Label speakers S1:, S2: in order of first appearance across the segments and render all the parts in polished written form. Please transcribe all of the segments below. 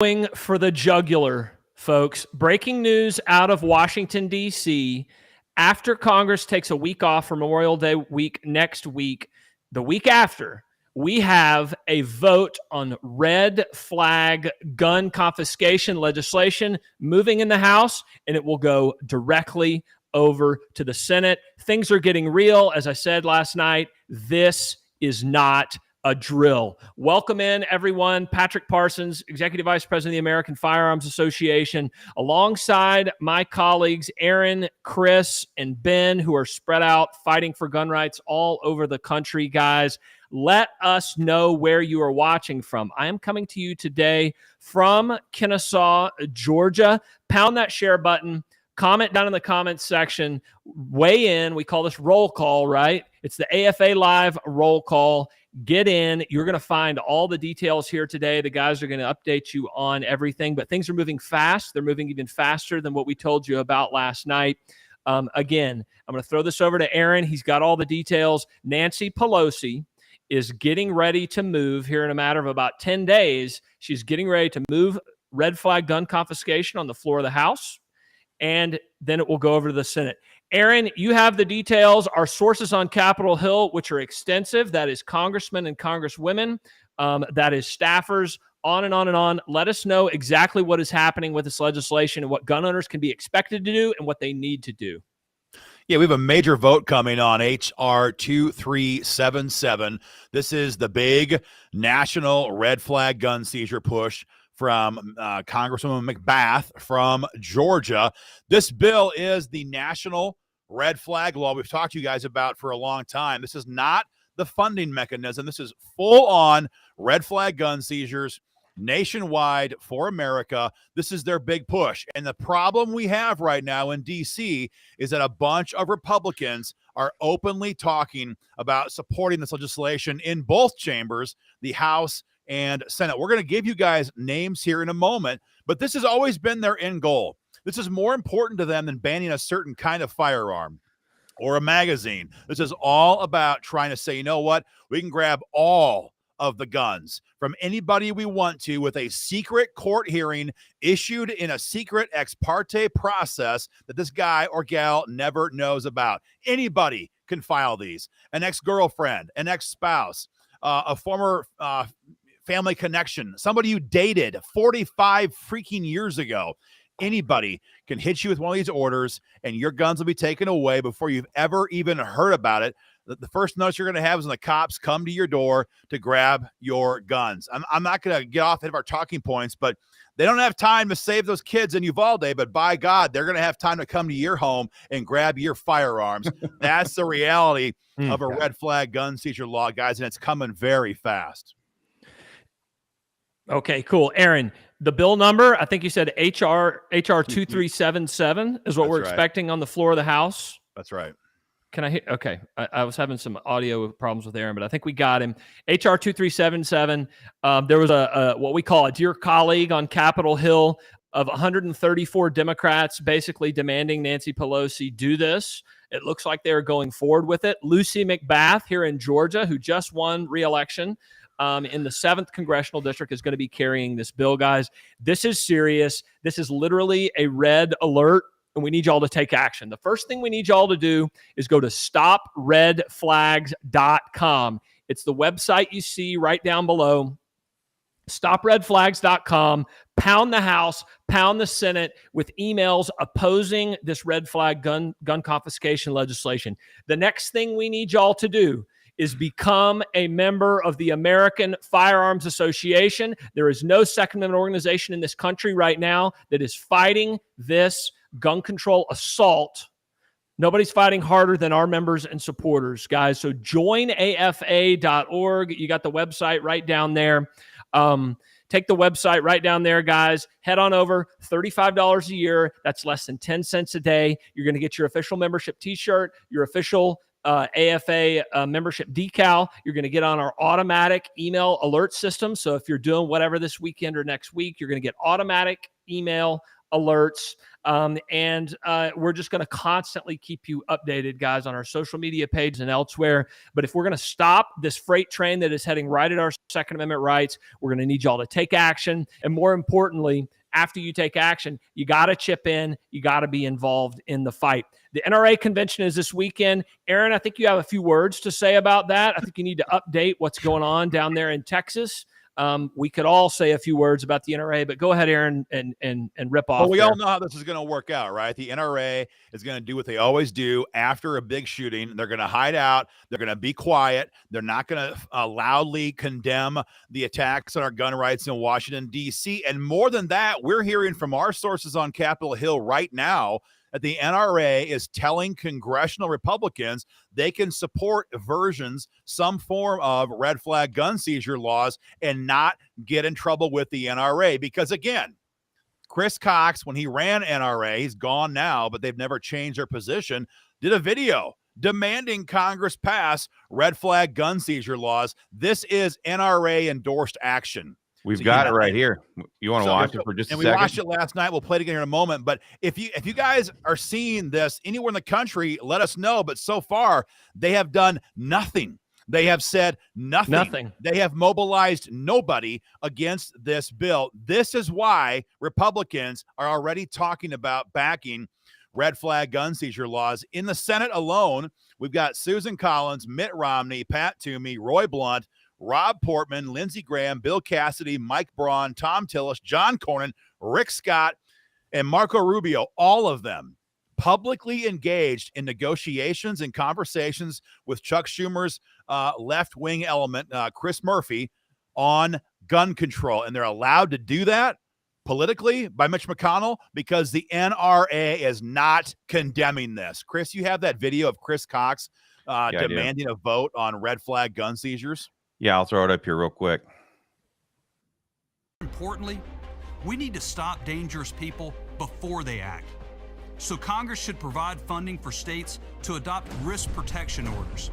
S1: Going for the jugular, folks. Breaking news out of Washington, D.C. After Congress takes a week off for Memorial Day week next week, the week after, we have a vote on red flag gun confiscation legislation moving in the House, and it will go directly over to the Senate. Things are getting real. As I said last night, this is not a drill. Welcome in, everyone. Patrick Parsons, Executive Vice President of the American Firearms Association, alongside my colleagues, Aaron, Chris, and Ben, who are spread out fighting for gun rights all over the country. Guys, let us know where you are watching from. I am coming to you today from Kennesaw, Georgia. Pound that share button. Comment down in the comments section. Weigh in. We call this roll call, right? It's the AFA Live roll call. Get in. You're going to find all the details here today. The guys are going to update you on everything, but things are moving fast. They're moving even faster than what we told you about last night. Again, I'm going to throw this over to Aaron. He's got all the details. Nancy Pelosi is getting ready to move here in a matter of about 10 days. She's getting ready to move red flag gun confiscation on the floor of the House, and then it will go over to the Senate. Aaron, you have the details. Our sources on Capitol Hill, which are extensive, that is congressmen and congresswomen, that is staffers, on and on and on. Let us know exactly what is happening with this legislation and what gun owners can be expected to do and what they need to do.
S2: Yeah, we have a major vote coming on H.R. 2377. This is the big national red flag gun seizure push from Congresswoman McBath from Georgia. This bill is the national red flag law we've talked to you guys about for a long time. This is not the funding mechanism. This is full-on red flag gun seizures nationwide for America. This is their big push. And the problem we have right now in D.C. is that a bunch of Republicans are openly talking about supporting this legislation in both chambers, the House and Senate. We're going to give you guys names here in a moment, but this has always been their end goal. This is more important to them than banning a certain kind of firearm or a magazine. This is all about trying to say, you know what? We can grab all of the guns from anybody we want to with a secret court hearing issued in a secret ex parte process that this guy or gal never knows about. Anybody can file these. An ex-girlfriend, an ex-spouse, a former family connection, somebody you dated 45 freaking years ago. Anybody can hit you with one of these orders and your guns will be taken away before you've ever even heard about it. The first notice you're going to have is when the cops come to your door to grab your guns. I'm not going to get off ahead of our talking points, but they don't have time to save those kids in Uvalde, but by God, they're going to have time to come to your home and grab your firearms. That's the reality of a red flag gun seizure law, guys, and it's coming very fast.
S1: Okay, cool. Aaron, the bill number, I think you said HR 2377 is what we're expecting on the floor of the House.
S2: That's right.
S1: Can I hit? Okay. I was having some audio problems with Aaron, but I think we got him. HR 2377. There was a what we call a dear colleague on Capitol Hill of 134 Democrats basically demanding Nancy Pelosi do this. It looks like they're going forward with it. Lucy McBath here in Georgia, who just won re-election in the 7th Congressional District, is going to be carrying this bill, guys. This is serious. This is literally a red alert, and we need y'all to take action. The first thing we need y'all to do is go to stopredflags.com. It's the website you see right down below. StopRedFlags.com. Pound the House, pound the Senate with emails opposing this red flag gun confiscation legislation. The next thing we need y'all to do is become a member of the American Firearms Association. There is no Second Amendment organization in this country right now that is fighting this gun control assault. Nobody's fighting harder than our members and supporters, guys. So join AFA.org. You got the website right down there. Take the website right down there, guys. Head on over, $35 a year. That's less than 10 cents a day. You're going to get your official membership t-shirt, your official AFA membership decal. You're going to get on our automatic email alert system. So if you're doing whatever this weekend or next week, you're going to get automatic email alerts. And we're just going to constantly keep you updated, guys, on our social media page and elsewhere. But if we're going to stop this freight train that is heading right at our Second Amendment rights, we're going to need y'all to take action. And more importantly, after you take action, you got to chip in. You got to be involved in the fight. The NRA convention is this weekend. Aaron, I think you have a few words to say about that. I think you need to update what's going on down there in Texas. We could all say a few words about the NRA, but go ahead, Aaron, and rip off.
S2: Well, we all know how this is going to work out, right? The NRA is going to do what they always do after a big shooting. They're going to hide out. They're going to be quiet. They're not going to loudly condemn the attacks on our gun rights in Washington, D.C. And more than that, we're hearing from our sources on Capitol Hill right now that the NRA is telling congressional Republicans they can support versions, some form of red flag gun seizure laws, and not get in trouble with the NRA. Because again, Chris Cox, when he ran NRA, he's gone now, but they've never changed their position, did a video demanding Congress pass red flag gun seizure laws. This is NRA endorsed action.
S3: We've got it right here. You want to watch it for just a second?
S2: And we watched it last night. We'll play it again in a moment. But if you guys are seeing this anywhere in the country, let us know. But so far, they have done nothing. They have said nothing. They have mobilized nobody against this bill. This is why Republicans are already talking about backing red flag gun seizure laws. In the Senate alone, we've got Susan Collins, Mitt Romney, Pat Toomey, Roy Blunt, Rob Portman, Lindsey Graham, Bill Cassidy, Mike Braun, Tom Tillis, John Cornyn, Rick Scott, and Marco Rubio, all of them publicly engaged in negotiations and conversations with Chuck Schumer's left-wing element, Chris Murphy, on gun control. And they're allowed to do that politically by Mitch McConnell because the NRA is not condemning this. Chris, you have that video of Chris Cox demanding a vote on red flag gun seizures?
S3: Yeah, I'll throw it up here real quick.
S4: Importantly, we need to stop dangerous people before they act. So Congress should provide funding for states to adopt risk protection orders.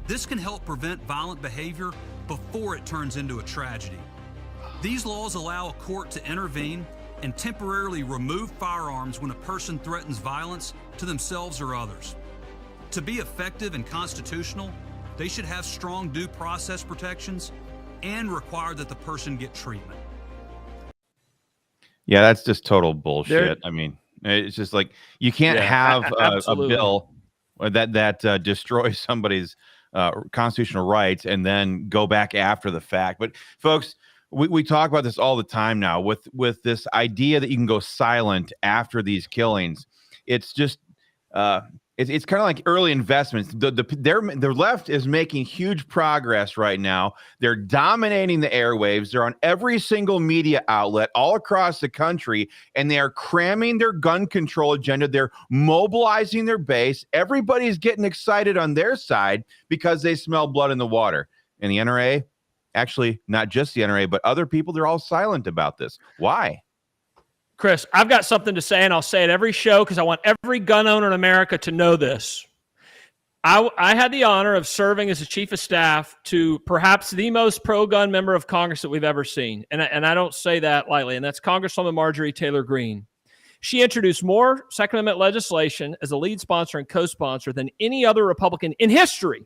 S4: This can help prevent violent behavior before it turns into a tragedy. These laws allow a court to intervene and temporarily remove firearms when a person threatens violence to themselves or others. To be effective and constitutional, they should have strong due process protections and require that the person get treatment.
S3: Yeah, that's just total bullshit. I mean, it's just like you can't have a bill that destroys somebody's constitutional rights and then go back after the fact. But folks, we talk about this all the time now with this idea that you can go silent after these killings. It's just it's kind of like early investments. The left is making huge progress right now. They're dominating the airwaves. They're on every single media outlet all across the country, and they are cramming their gun control agenda. They're mobilizing their base. Everybody's getting excited on their side because they smell blood in the water. And the NRA, actually, not just the NRA, but other people, they're all silent about this. Why?
S1: Chris, I've got something to say, and I'll say it every show because I want every gun owner in America to know this. I had the honor of serving as a chief of staff to perhaps the most pro-gun member of Congress that we've ever seen, and I don't say that lightly, and that's Congresswoman Marjorie Taylor Greene. She introduced more Second Amendment legislation as a lead sponsor and co-sponsor than any other Republican in history.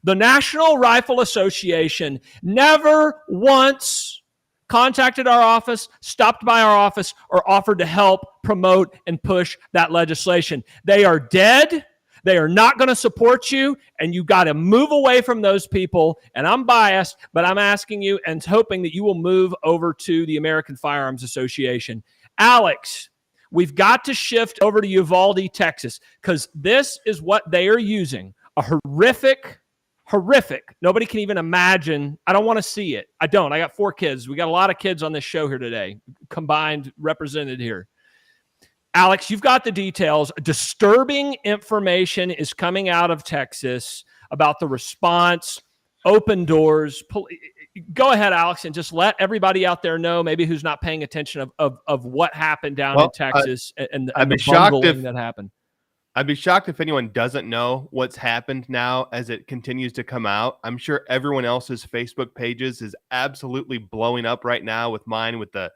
S1: The National Rifle Association never once contacted our office, stopped by our office, or offered to help promote and push that legislation. They are dead. They are not going to support you, and you got to move away from those people. And I'm biased, but I'm asking you and hoping that you will move over to the American Firearms Association. Alex, we've got to shift over to Uvalde, Texas, because this is what they are using, a horrific. Nobody can even imagine. I don't want to see it. I don't. I got 4 kids. We got a lot of kids on this show here today, combined, represented here. Alex, you've got the details. Disturbing information is coming out of Texas about the response, open doors. Go ahead, Alex, and just let everybody out there know, maybe who's not paying attention, of what happened down in Texas and the bungling that happened.
S5: I'd be shocked if anyone doesn't know what's happened now as it continues to come out. I'm sure everyone else's Facebook pages is absolutely blowing up right now with mine, with the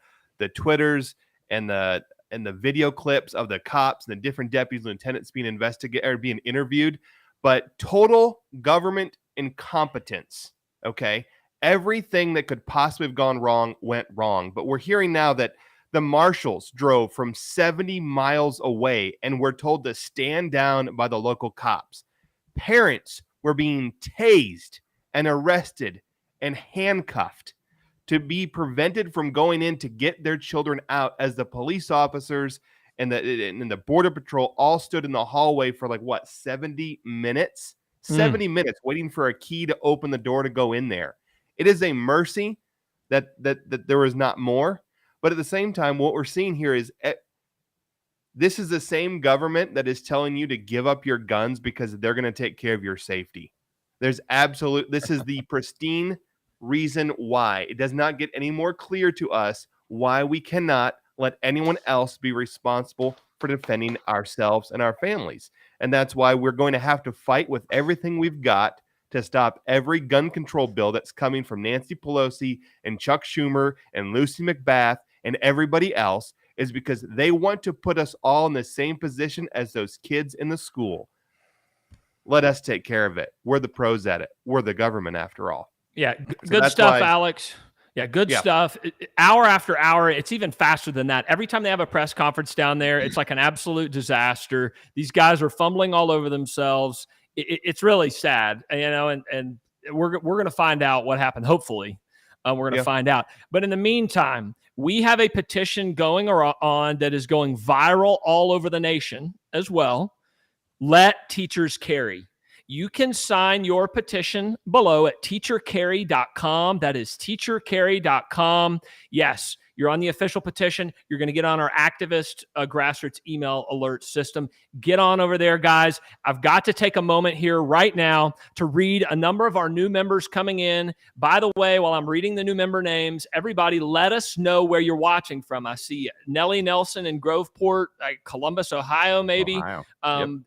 S5: Twitters and the video clips of the cops and the different deputies and lieutenants being investigated or being interviewed, but total government incompetence. Okay. Everything that could possibly have gone wrong went wrong. But we're hearing now that the marshals drove from 70 miles away and were told to stand down by the local cops. Parents were being tased and arrested and handcuffed to be prevented from going in to get their children out, as the police officers and the Border Patrol all stood in the hallway for 70 minutes? 70 minutes waiting for a key to open the door to go in there. It is a mercy that there was not more. But at the same time, what we're seeing here is this is the same government that is telling you to give up your guns because they're going to take care of your safety. This is the pristine reason why. It does not get any more clear to us why we cannot let anyone else be responsible for defending ourselves and our families. And that's why we're going to have to fight with everything we've got to stop every gun control bill that's coming from Nancy Pelosi and Chuck Schumer and Lucy McBath and everybody else, is because they want to put us all in the same position as those kids in the school. Let us take care of it. We're the pros at it. We're the government after all.
S1: Yeah, good stuff, Alex. Yeah, good stuff. Hour after hour, it's even faster than that. Every time they have a press conference down there, it's like an absolute disaster. These guys are fumbling all over themselves. It's really sad, and we're going to find out what happened. Hopefully, we're going to find out. But in the meantime, we have a petition going on that is going viral all over the nation as well. Let teachers carry. You can sign your petition below at teachercarry.com. That is teachercarry.com. Yes, you're on the official petition. You're going to get on our activist grassroots email alert system. Get on over there, guys. I've got to take a moment here right now to read a number of our new members coming in. By the way, while I'm reading the new member names, everybody let us know where you're watching from. I see Nellie Nelson in Groveport, Columbus, Ohio, maybe. Ohio.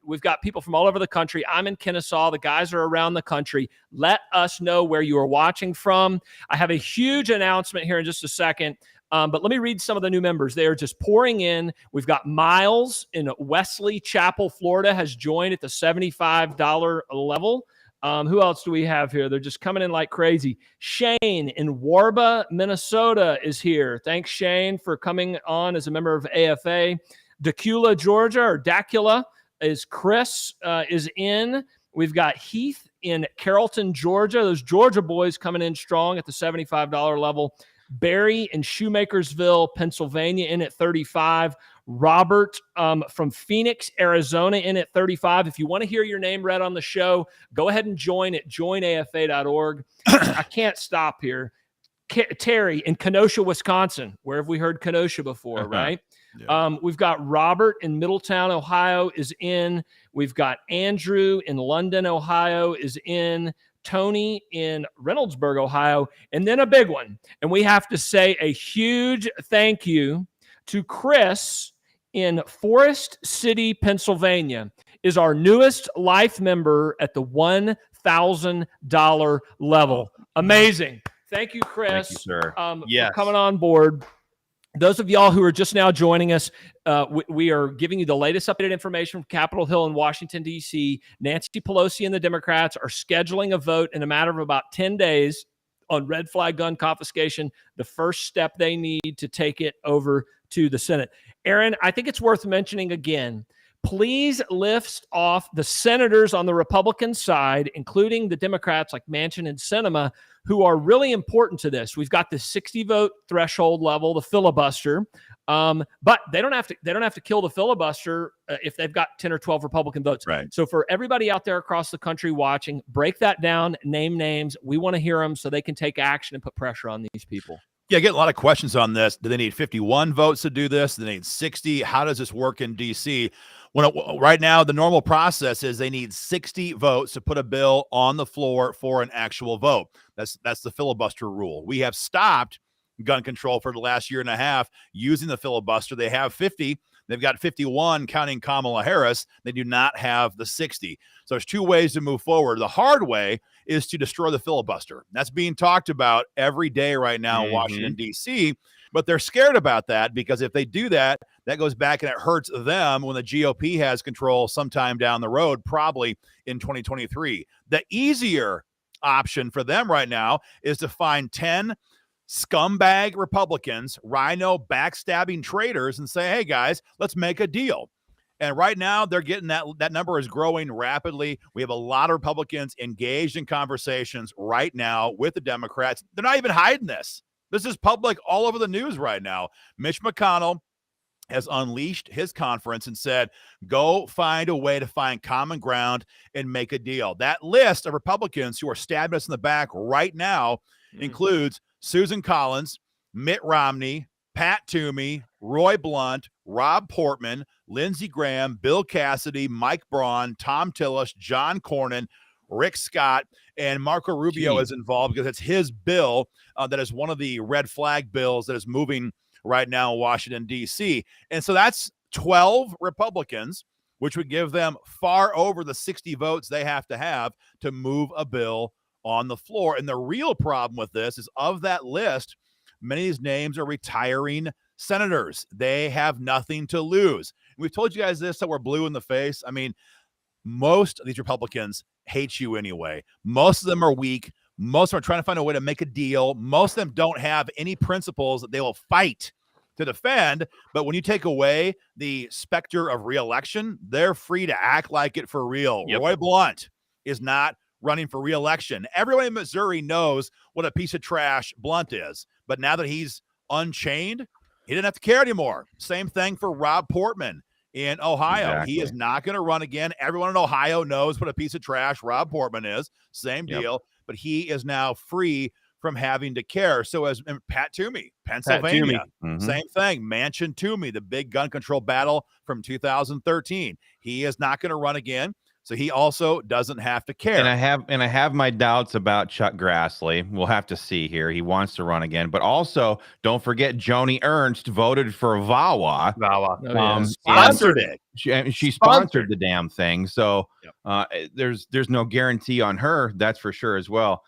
S1: We've got people from all over the country. I'm in Kennesaw. The guys are around the country. Let us know where you are watching from. I have a huge announcement here in just a second. But let me read some of the new members. They are just pouring in. We've got Miles in Wesley Chapel, Florida, has joined at the $75 level. Who else do we have here? They're just coming in like crazy. Shane in Warba, Minnesota is here. Thanks, Shane, for coming on as a member of AFA. Dacula, Georgia, or Dacula is Chris is in. We've got Heath in Carrollton, Georgia. Those Georgia boys coming in strong at the $75 level. Barry in Shoemakersville, Pennsylvania, in at 35. Robert from Phoenix, Arizona, in at 35. If you want to hear your name read on the show, go ahead and join at joinafa.org. I can't stop here. Terry in Kenosha, Wisconsin. Where have we heard Kenosha before, right? Yeah. We've got Robert in Middletown, Ohio, is in. We've got Andrew in London, Ohio, is in. Tony in Reynoldsburg, Ohio, and then a big one. And we have to say a huge thank you to Chris in Forest City, Pennsylvania, is our newest life member at the $1,000 level. Amazing. Thank you, Chris.
S3: Thank you, sir.
S1: For coming on board. Those of y'all who are just now joining us, we are giving you the latest updated information from Capitol Hill in Washington, D.C. Nancy Pelosi and the Democrats are scheduling a vote in a matter of about 10 days on red flag gun confiscation, the first step they need to take it over to the Senate. Aaron, I think it's worth mentioning again, please lift off the senators on the Republican side, including the Democrats like Manchin and Sinema, who are really important to this. We've got the 60-vote threshold level, the filibuster, but they don't have to kill the filibuster if they've got 10 or 12 Republican votes.
S2: Right.
S1: So for everybody out there across the country watching, break that down, name names. We want to hear them so they can take action and put pressure on these people.
S2: Yeah, I get a lot of questions on this. Do they need 51 votes to do this? Do they need 60? How does this work in D.C.? Right now, the normal process is they need 60 votes to put a bill on the floor for an actual vote. That's the filibuster rule. We have stopped gun control for the last year and a half using the filibuster. They have 50. They've got 51 counting Kamala Harris. They do not have the 60. So there's two ways to move forward. The hard way is to destroy the filibuster. That's being talked about every day right now in Washington, D.C., But they're scared about that because if they do that, that goes back and it hurts them when the GOP has control sometime down the road, probably in 2023. The easier option for them right now is to find 10 scumbag Republicans, RINO backstabbing traitors, and say, hey, guys, let's make a deal. And right now, they're getting that number is growing rapidly. We have a lot of Republicans engaged in conversations right now with the Democrats. They're not even hiding this. This is public all over the news right now. Mitch McConnell has unleashed his conference and said, go find a way to find common ground and make a deal. That list of Republicans who are stabbing us in the back right now includes Susan Collins, Mitt Romney, Pat Toomey, Roy Blunt, Rob Portman, Lindsey Graham, Bill Cassidy, Mike Braun, Tom Tillis, John Cornyn, Rick Scott, and Marco Rubio is involved because it's his bill that is one of the red flag bills that is moving right now in Washington, D.C. And so that's 12 Republicans, which would give them far over the 60 votes they have to move a bill on the floor. And the real problem with this is of that list, many of these names are retiring senators. They have nothing to lose. We've told you guys this, so we're blue in the face. I mean, most of these Republicans hate you anyway. Most of them are weak. Most of them are trying to find a way to make a deal. Most of them don't have any principles that they will fight to defend. But when you take away the specter of reelection, they're free to act like it for real. Yep. Roy Blunt is not running for reelection. Everyone in Missouri knows what a piece of trash Blunt is. But now that he's unchained, he didn't have to care anymore. Same thing for Rob Portman in Ohio. Exactly. He is not going to run again. Everyone in Ohio knows what a piece of trash Rob Portman is. Same deal. But he is now free from having to care. So as Pat Toomey, Pennsylvania, same thing. Manchin Toomey, the big gun control battle from 2013. He is not going to run again. So he also doesn't have to care.
S3: And I have my doubts about Chuck Grassley. We'll have to see here. He wants to run again, but also don't forget Joni Ernst voted for VAWA.
S2: Sponsored it.
S3: She sponsored the damn thing. So there's no guarantee on her. That's for sure as well.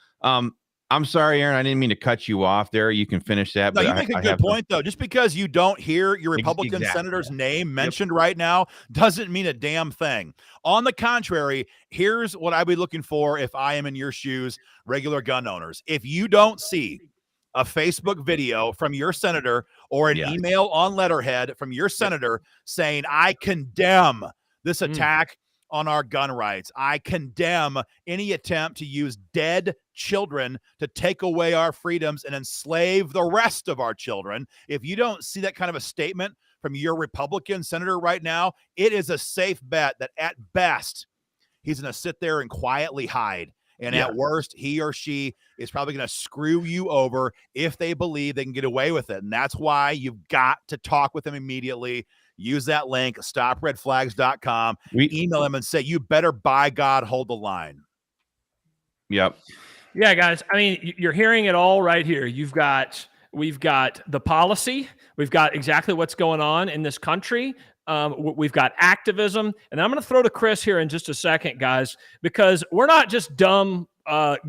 S3: I'm sorry, Aaron. I didn't mean to cut you off there. You can finish that.
S2: No, you make a good point, though. Just because you don't hear your Republican senator's name mentioned right now doesn't mean a damn thing. On the contrary, here's what I'd be looking for if I am in your shoes, regular gun owners. If you don't see a Facebook video from your senator or an email on letterhead from your senator saying, I condemn this attack on our gun rights. I condemn any attempt to use dead children to take away our freedoms and enslave the rest of our children. If you don't see that kind of a statement from your Republican senator right now, it is a safe bet that at best, he's going to sit there and quietly hide. And at worst, he or she is probably going to screw you over if they believe they can get away with it. And that's why you've got to talk with them immediately. Use that link, stopredflags.com. Email them and say, you better, by God, hold the line.
S3: Yep.
S1: Yeah, guys. I mean, you're hearing it all right here. We've got the policy. We've got exactly what's going on in this country. We've got activism. And I'm going to throw to Chris here in just a second, guys, because we're not just dumb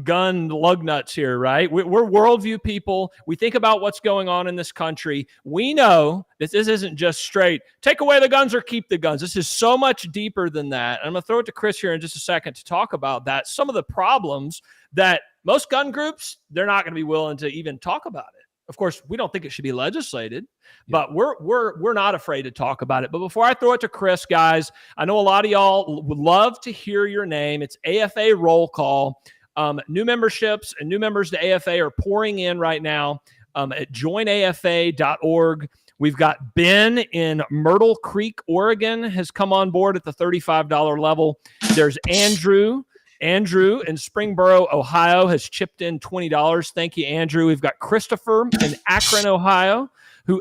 S1: gun lug nuts here, right? We're worldview people. We think about what's going on in this country. We know that this isn't just straight, take away the guns or keep the guns. This is so much deeper than that. And I'm going to throw it to Chris here in just a second to talk about that. Some of the problems that most gun groups, they're not going to be willing to even talk about it. Of course, we don't think it should be legislated, but we're not afraid to talk about it. But before I throw it to Chris, guys, I know a lot of y'all would love to hear your name. It's AFA roll call. New memberships and new members to AFA are pouring in right now at joinafa.org. We've got Ben in Myrtle Creek, Oregon, has come on board at the $35 level. There's Andrew in Springboro, Ohio, has chipped in $20. Thank you, Andrew. We've got Christopher in Akron, Ohio, who's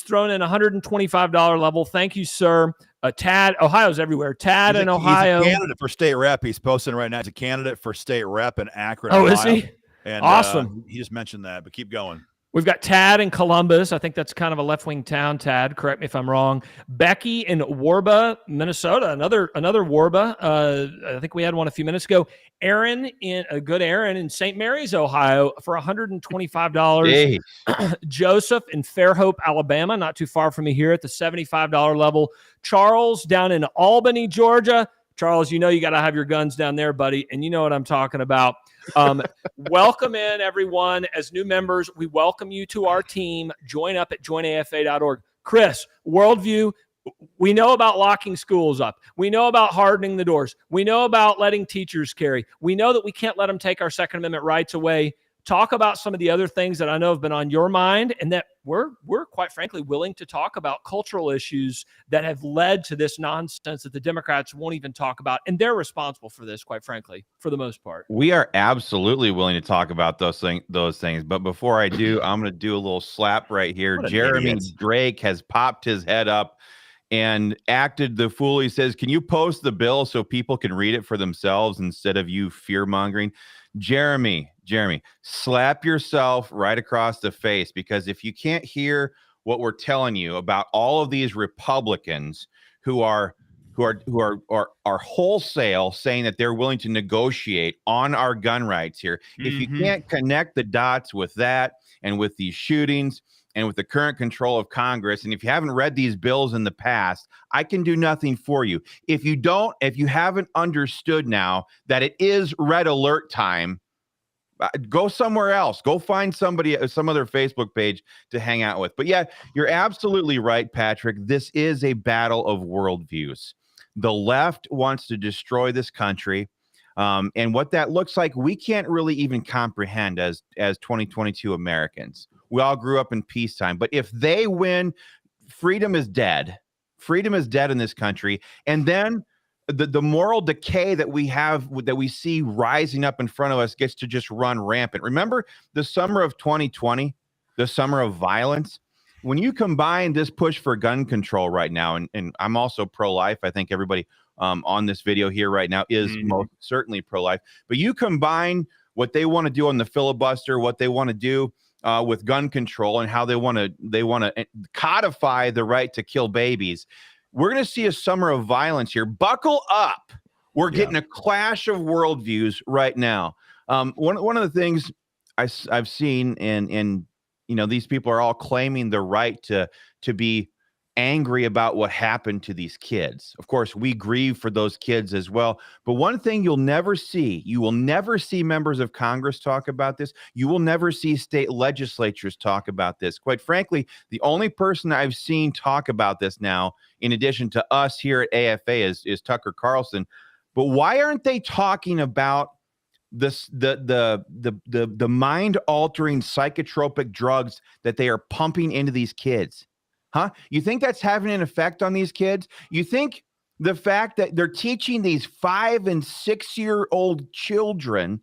S1: thrown in $125 level. Thank you, sir. Tad, Ohio's everywhere. Tad in Ohio.
S2: He's a candidate for state rep. He's posting right now. He's a candidate for state rep in Akron,
S1: Ohio.
S2: Is he?
S1: And, awesome.
S2: He just mentioned that, but keep going.
S1: We've got Tad in Columbus. I think that's kind of a left-wing town, Tad. Correct me if I'm wrong. Becky in Warba, Minnesota. Another Warba. I think we had one a few minutes ago. Aaron in St. Mary's, Ohio, for $125.
S3: Hey.
S1: Joseph in Fairhope, Alabama, not too far from me here at the $75 level. Charles down in Albany, Georgia. Charles, you know you got to have your guns down there, buddy, and you know what I'm talking about. Welcome in, everyone. As new members, we welcome you to our team. Join up at joinafa.org. Chris, worldview, we know about locking schools up. We know about hardening the doors. We know about letting teachers carry. We know that we can't let them take our Second Amendment rights away. Talk about some of the other things that I know have been on your mind and that we're quite frankly willing to talk about, cultural issues that have led to this nonsense that the Democrats won't even talk about. And they're responsible for this, quite frankly, for the most part.
S3: We are absolutely willing to talk about those things. But before I do, I'm going to do a little slap right here. Jeremy Drake has popped his head up and acted the fool. He says, can you post the bill so people can read it for themselves instead of you fear-mongering? Jeremy, slap yourself right across the face, because if you can't hear what we're telling you about all of these Republicans who are wholesale saying that they're willing to negotiate on our gun rights here, if you can't connect the dots with that and with these shootings and with the current control of Congress, and if you haven't read these bills in the past, I can do nothing for you. If you haven't understood now that it is red alert time, go somewhere else. Go find some other Facebook page to hang out with. But yeah, you're absolutely right, Patrick. This is a battle of worldviews. The left wants to destroy this country. And what that looks like, we can't really even comprehend as 2022 Americans. We all grew up in peacetime. But if they win, freedom is dead. Freedom is dead in this country. And then the moral decay that we see rising up in front of us gets to just run rampant. Remember the summer of 2020, the summer of violence? When you combine this push for gun control right now, and I'm also pro-life. I think everybody on this video here right now is most certainly pro-life. But you combine what they want to do on the filibuster, what they want to do with gun control, and how they want to codify the right to kill babies. We're going to see a summer of violence here. Buckle up. We're getting a clash of worldviews right now. One of the things I've seen, and you know, these people are all claiming the right to be angry about what happened to these kids. Of course, we grieve for those kids as well. But one thing you will never see members of Congress talk about this. You will never see state legislatures talk about this. Quite frankly, the only person I've seen talk about this now, in addition to us here at AFA, is Tucker Carlson. But why aren't they talking about this, the mind-altering psychotropic drugs that they are pumping into these kids? Huh? You think that's having an effect on these kids? You think the fact that they're teaching these 5 and 6 year old children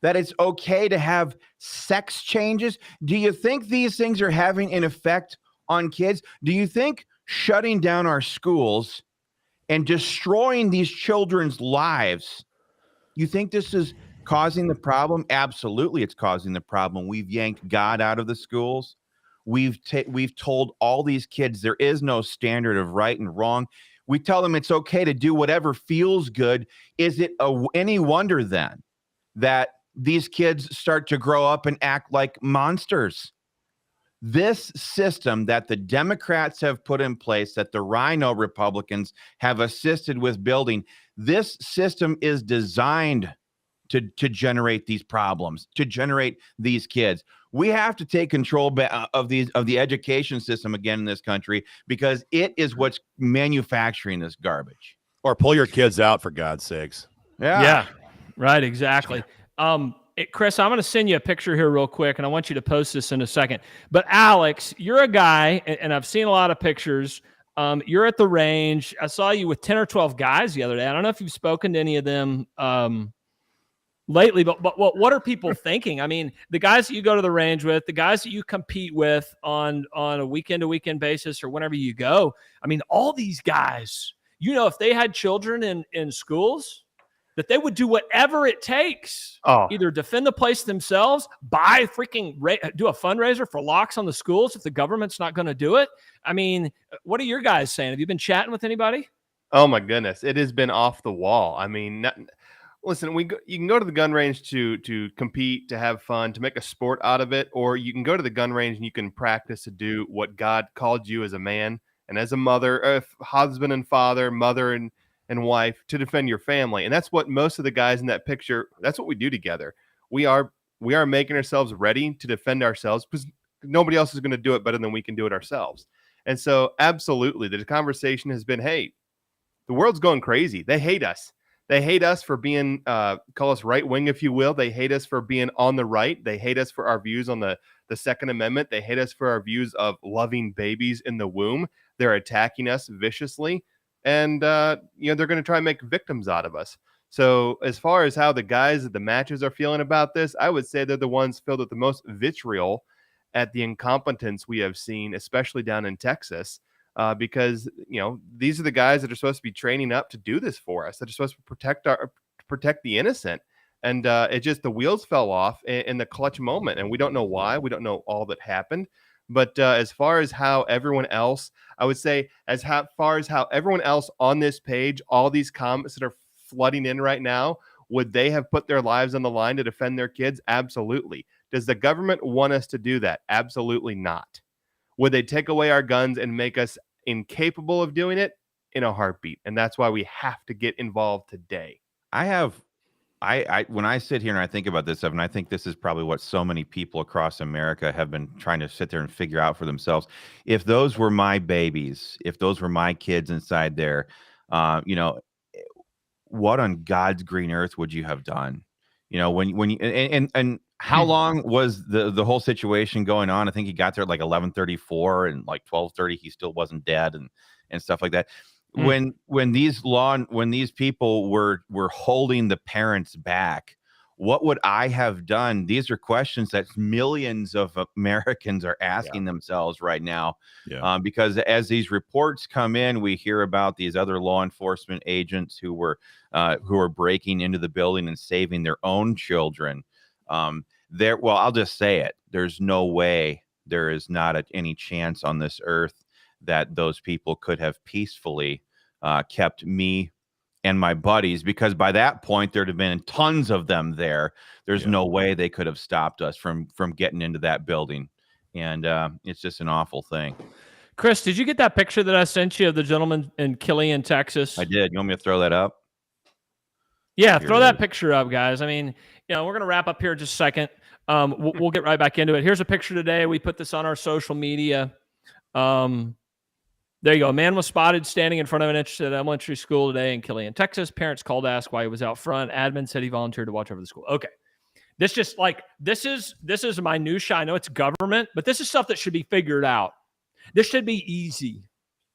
S3: that it's okay to have sex changes? Do you think these things are having an effect on kids? Do you think shutting down our schools and destroying these children's lives, you think this is causing the problem? Absolutely, it's causing the problem. We've yanked God out of the schools. We've told all these kids there is no standard of right and wrong. We tell them it's okay to do whatever feels good. Is it any wonder then that these kids start to grow up and act like monsters? This system that the Democrats have put in place, that the RINO Republicans have assisted with building, this system is designed to generate these problems, to generate these kids. We have to take control of the education system again in this country, because it is what's manufacturing this garbage.
S2: Or pull your kids out, for God's sakes.
S1: Yeah, right, exactly. Chris, I'm going to send you a picture here real quick, and I want you to post this in a second. But Alex, you're a guy, and I've seen a lot of pictures. You're at the range. I saw you with 10 or 12 guys the other day. I don't know if you've spoken to any of them lately, but what are people thinking? I mean, the guys that you go to the range with, the guys that you compete with on a weekend-to-weekend basis or whenever you go, I mean, all these guys, you know, if they had children in schools, that they would do whatever it takes. Either defend the place themselves, buy freaking, do a fundraiser for locks on the schools if the government's not going to do it. I mean, what are your guys saying? Have you been chatting with anybody?
S5: Oh my goodness, it has been off the wall. I mean, listen, you can go to the gun range to compete, to have fun, to make a sport out of it, or you can go to the gun range and you can practice to do what God called you as a man and as a mother, husband and father, mother and wife, to defend your family. And that's what most of the guys in that picture, that's what we do together. We are making ourselves ready to defend ourselves because nobody else is going to do it better than we can do it ourselves. And so absolutely, the conversation has been, hey, the world's going crazy. They hate us. They hate us for being, call us right wing, if you will. They hate us for being on the right. They hate us for our views on the Second Amendment. They hate us for our views of loving babies in the womb. They're attacking us viciously. And, they're going to try and make victims out of us. So as far as how the guys at the matches are feeling about this, I would say they're the ones filled with the most vitriol at the incompetence we have seen, especially down in Texas. Because these are the guys that are supposed to be training up to do this for us, that are supposed to protect the innocent, and it just, the wheels fell off in the clutch moment, and we don't know why. We don't know all that happened, but as far as how everyone else, I would say, far as how everyone else on this page, all these comments that are flooding in right now, would they have put their lives on the line to defend their kids? Absolutely. Does the government want us to do that? Absolutely not. Would they take away our guns and make us incapable of doing it? In a heartbeat. And that's why we have to get involved today.
S3: When I sit here and I think about this stuff, and I think this is probably what so many people across America have been trying to sit there and figure out for themselves. If those were my babies, if those were my kids inside there, what on God's green earth would you have done? When you, and how long was the whole situation going on? I think he got there at like 11:34, and like 12:30 he still wasn't dead, and stuff like that. When these people were holding the parents back, what would I have done? These are questions that millions of Americans are asking themselves right now. Because as these reports come in, we hear about these other law enforcement agents who were breaking into the building and saving their own children. Well, I'll just say it. There's no way, there is not any chance on this earth that those people could have peacefully kept me and my buddies, because by that point there'd have been tons of them there. There's no way they could have stopped us from getting into that building. And it's just an awful thing.
S1: Chris, did you get that picture that I sent you of the gentleman in Killeen, Texas?
S3: I did. You want me to throw that up?
S1: Yeah, throw that picture up, guys. I mean, we're going to wrap up here in just a second. We'll get right back into it. Here's a picture today. We put this on our social media. There you go. A man was spotted standing in front of an elementary school today in Killeen, Texas. Parents called to ask why he was out front. Admin said he volunteered to watch over the school. Okay. This is minutia. I know it's government, but this is stuff that should be figured out. This should be easy.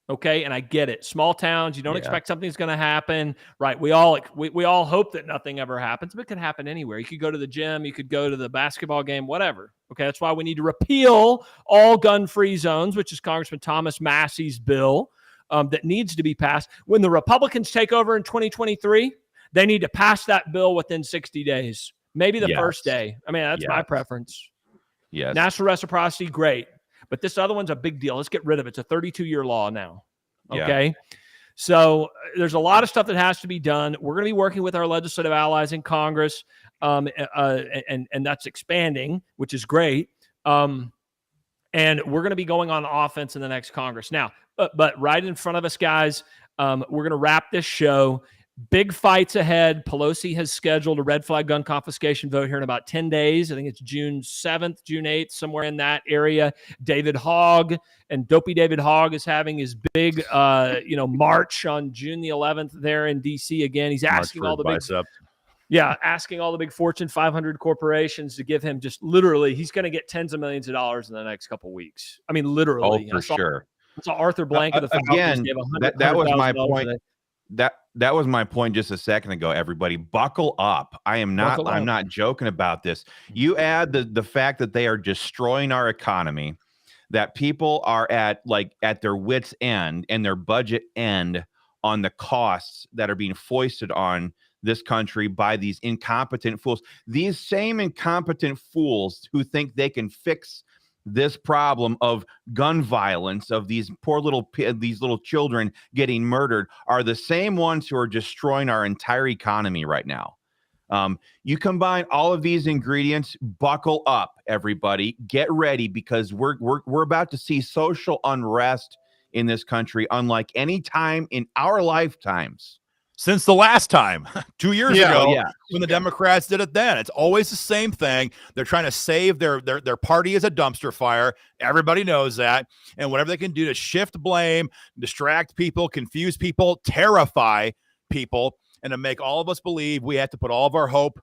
S1: Okay. And I get it. Small towns, you don't expect something's going to happen, right? We all hope that nothing ever happens, but it could happen anywhere. You could go to the gym, you could go to the basketball game, whatever. Okay. That's why we need to repeal all gun-free zones, which is Congressman Thomas Massey's bill that needs to be passed. When the Republicans take over in 2023, they need to pass that bill within 60 days, maybe the first day. I mean, that's my preference.
S3: Yes.
S1: National reciprocity, great. But this other one's a big deal. Let's get rid of it. It's a 32-year law now. Okay. So there's a lot of stuff that has to be done. We're going to be working with our legislative allies in Congress, and that's expanding, which is great. And we're going to be going on offense in the next Congress. Now, but right in front of us, guys, we're going to wrap this show. Big fights ahead. Pelosi has scheduled a red flag gun confiscation vote here in about 10 days. I think it's June 7th, June 8th, somewhere in that area. David Hogg and Dopey David Hogg is having his big, march on June the 11th there in D.C. again. He's asking all the asking all the big Fortune 500 corporations to give him just literally, he's going to get tens of millions of dollars in the next couple of weeks. I mean, literally.
S3: Oh, for sure.
S1: I saw Arthur Blank of the
S3: again, that was my point. That was my point just a second ago. Everybody buckle up. I'm not joking about this. You add the fact that they are destroying our economy, that people are at their wits end and their budget end on the costs that are being foisted on this country by these incompetent fools. These same incompetent fools who think they can fix this problem of gun violence, of these poor these little children getting murdered, are the same ones who are destroying our entire economy right now. You combine all of these ingredients, buckle up, everybody, get ready, because we're about to see social unrest in this country unlike any time in our lifetimes.
S2: Since the last time, 2 years ago,
S3: yeah.
S2: when the Democrats did it then. It's always the same thing. They're trying to save their party as a dumpster fire. Everybody knows that. And whatever they can do to shift blame, distract people, confuse people, terrify people, and to make all of us believe we have to put all of our hope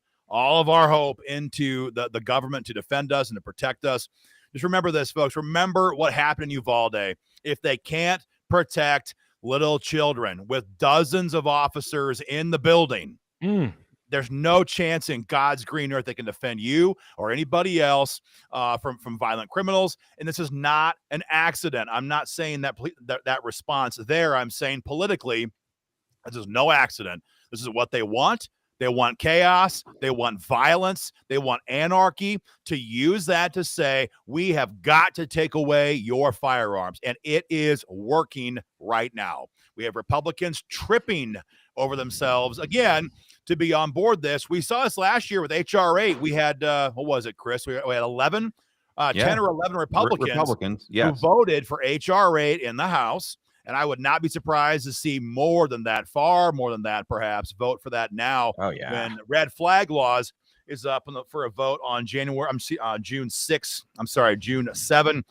S2: into the government to defend us and to protect us. Just remember this, folks. Remember what happened in Uvalde. If they can't protect little children with dozens of officers in the building, there's no chance in God's green earth they can defend you or anybody else from violent criminals. And this is not an accident. I'm not saying that response there. I'm saying politically, this is no accident. This is what they want. They want chaos. They want violence. They want anarchy, to use that to say, we have got to take away your firearms. And it is working right now. We have Republicans tripping over themselves again to be on board this. We saw this last year with H.R. 8. We had, what was it, Chris? We had 10 or 11 Republicans
S3: yes,
S2: who voted for H.R. 8 in the House. And I would not be surprised to see more than that, far more than that, perhaps, vote for that now.
S3: Oh, yeah.
S2: When red flag laws is up for a vote on June 6. I'm sorry, June 7,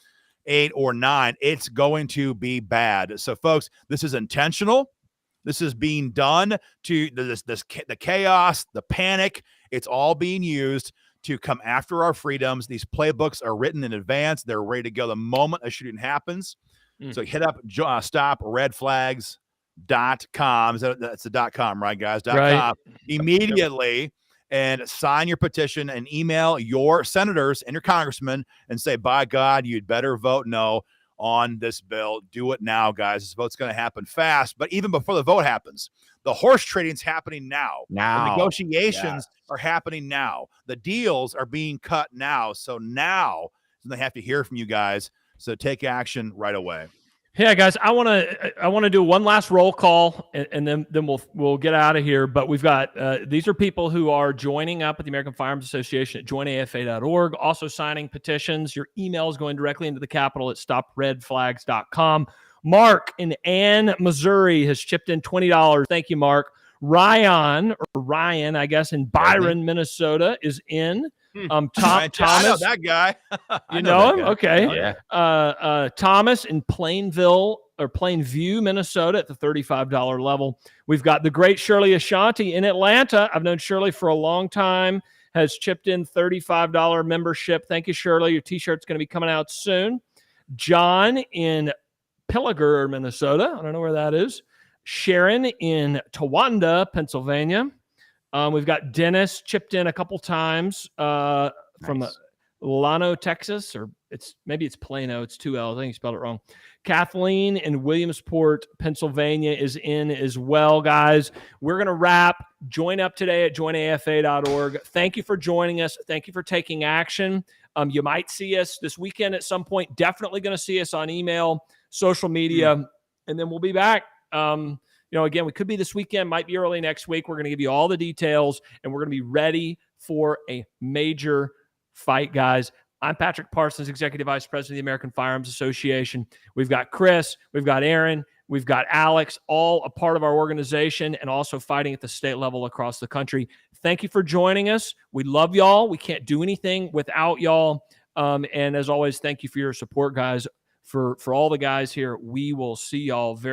S2: 8, or 9. It's going to be bad. So, folks, this is intentional. This is being done to the chaos, the panic. It's all being used to come after our freedoms. These playbooks are written in advance. They're ready to go the moment a shooting happens. So hit up stopredflags.com. That's the .com, right, guys? .com immediately, and sign your petition and email your senators and your congressmen and say, by God, you'd better vote no on this bill. Do it now, guys. This vote's going to happen fast. But even before the vote happens, the horse trading's happening now. The negotiations are happening now. The deals are being cut now. So now they have to hear from you guys. So take action right away.
S1: Yeah, guys, I want to do one last roll call, and then we'll get out of here. But we've got these are people who are joining up with the American Firearms Association at joinafa.org, also signing petitions. Your email is going directly into the Capitol at stopredflags.com. Mark in Ann, Missouri has chipped in $20. Thank you, Mark. Ryan, I guess, in Byron, Minnesota is in. Thomas,
S2: I know that guy.
S1: You know him?
S2: Guy.
S1: Okay.
S3: Yeah.
S1: Thomas in Plainview, Minnesota at the $35 level. We've got the great Shirley Ashanti in Atlanta. I've known Shirley for a long time, has chipped in $35 membership. Thank you, Shirley. Your t-shirt's going to be coming out soon. John in Pillager, Minnesota. I don't know where that is. Sharon in Towanda, Pennsylvania. We've got Dennis chipped in a couple times from Llano, Texas, or maybe it's Plano. It's 2 L's. I think you spelled it wrong. Kathleen in Williamsport, Pennsylvania is in as well, guys. We're going to wrap. Join up today at joinafa.org. Thank you for joining us. Thank you for taking action. You might see us this weekend at some point. Definitely going to see us on email, social media, and then we'll be back. Again, we could be this weekend, might be early next week. We're going to give you all the details, and we're going to be ready for a major fight, guys. I'm Patrick Parsons, Executive Vice President of the American Firearms Association. We've got Chris, we've got Aaron, we've got Alex, all a part of our organization and also fighting at the state level across the country. Thank you for joining us. We love y'all. We can't do anything without y'all. And as always, thank you for your support, guys. For all the guys here, we will see y'all very